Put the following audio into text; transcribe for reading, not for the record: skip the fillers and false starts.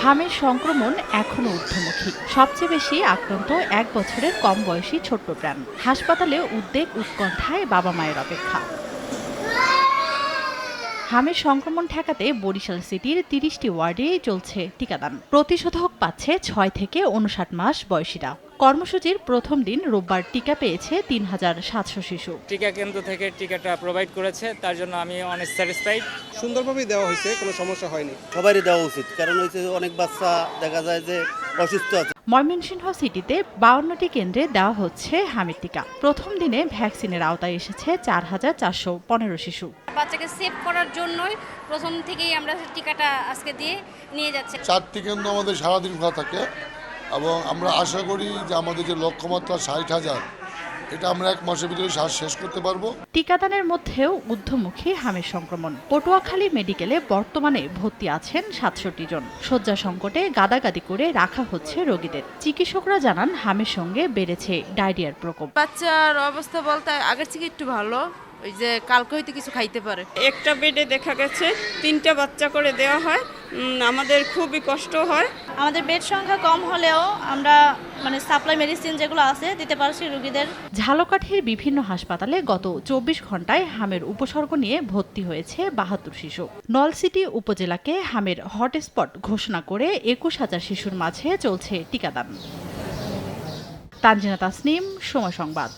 হামের সংক্রমণ এখনো ঊর্ধ্বমুখী। সবচেয়ে বেশি আক্রান্ত 1 বছরের কম বয়সী ছোট্ট প্রাণ। হাসপাতালে উদ্বেগ উৎকণ্ঠায় বাবা মায়ের অপেক্ষা। হামের সংক্রমণ ঠেকাতে বরিশাল সিটির 30টি ওয়ার্ডে চলছে টিকাদান। প্রতিষেধক পাচ্ছে 6 থেকে 59 মাস বয়সীরা। কর্মসূচির প্রথম দিন রোববার টিকা পেয়েছে 3700 শিশু। টিকা কেন্দ্র থেকে টিকাটা প্রোভাইড করেছে, তার জন্য আমি অনেক স্যাটিসফাইড। সুন্দরভাবেই দেওয়া হয়েছে, কোনো সমস্যা হয়নি। সবারই দেওয়া উচিত, কারণ হচ্ছে অনেক বাচ্চা দেখা যায় যে অসুস্থ আছে। ময়মনসিংহ সিটিতে 52টি কেন্দ্রে দেওয়া হচ্ছে হামের টিকা। প্রথম দিনে ভ্যাকসিনের আওতায় এসেছে 4415 শিশু। বাচ্চাকে সেভ করার জন্যই প্রথম থেকেই আমরা টিকাটা আজকে দিয়ে নিয়ে যাচ্ছি। 4টি কেন্দ্র আমাদের সারাদিন খোলা থাকে এবং আমরা আশা করি যে আমাদের যে লক্ষ্যমাত্রা 60,000, এটা আমরা 1 মাসের ভিতরে শেষ করতে পারবো। টিকাদানের মধ্যেও ঊর্ধ্বমুখী হামের সংক্রমণ। পটুয়াখালী মেডিকেলে বর্তমানে ভর্তি আছেন 67 জন। শয্যা সংকটে গাদাগাদি করে রাখা হচ্ছে রোগীদের। চিকিৎসকরা জানান হামের সঙ্গে বেড়েছে ডায়রিয়ার প্রকোপ। বাচ্চার অবস্থা বলতে আগের থেকে একটু ভালো, ওই যে কালকে হয়তো কিছু খাইতে পারে। একটা বেডে দেখা গেছে 3টা বাচ্চা করে দেওয়া হয়, আমাদের খুবই কষ্ট হয়। আমাদের বেড সংখ্যা কম হলেও আমরা সাপ্লাই মেডিসিন যেগুলো আছে দিতে পারছি রোগীদের। ঝালকাঠির বিভিন্ন হাসপাতালে গত 24 ঘন্টায় হামের উপসর্গ নিয়ে ভর্তি হয়েছে 72 শিশু। নলছিটি উপজেলাকে হামের হটস্পট ঘোষণা করে 21,000 শিশুর মাঝে চলছে টিকাদান। তানজিনা তাসনিম, সময় সংবাদ।